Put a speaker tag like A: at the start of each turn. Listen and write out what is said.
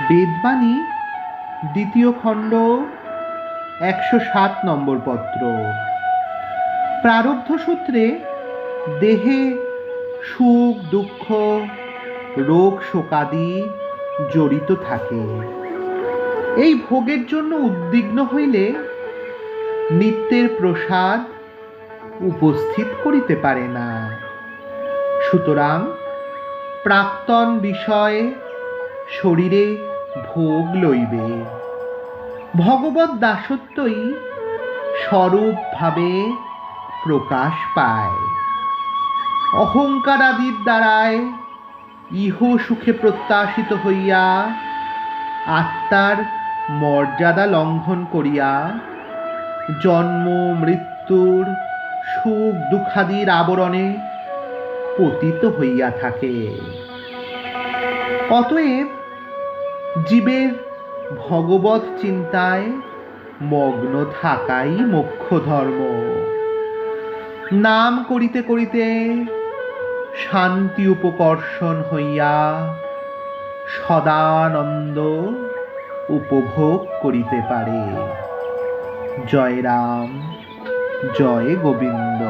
A: বেদবাণী দ্বিতীয় খণ্ড 107 নম্বর পত্র। প্রারব্ধ সূত্রে দেহে সুখ দুঃখ রোগ শোকাদি জড়িত থাকে। এই ভোগের জন্য উদ্বিগ্ন হইলে নিত্যের প্রসাদ উপস্থিত করিতে পারে না। সুতরাং প্রাক্তন বিষয়ে শরীরে ভোগ লইবে। ভগবৎ দাসত্বই স্বরূপভাবে প্রকাশ পায়। অহংকার আদির দ্বারায় ইহ সুখে প্রত্যাশিত হইয়া আত্মার মর্যাদা লঙ্ঘন করিয়া জন্ম মৃত্যুর সুখ দুঃখাদির আবরণে পতিত হইয়া থাকে। অতএব জীবের ভগবৎ চিন্তায় মগ্ন থাকাই মোক্ষ ধর্ম। নাম করিতে করিতে শান্তি উপকর্ষণ হইয়া সদানন্দ উপভোগ করিতে পারে। জয় রাম, জয় গোবিন্দ।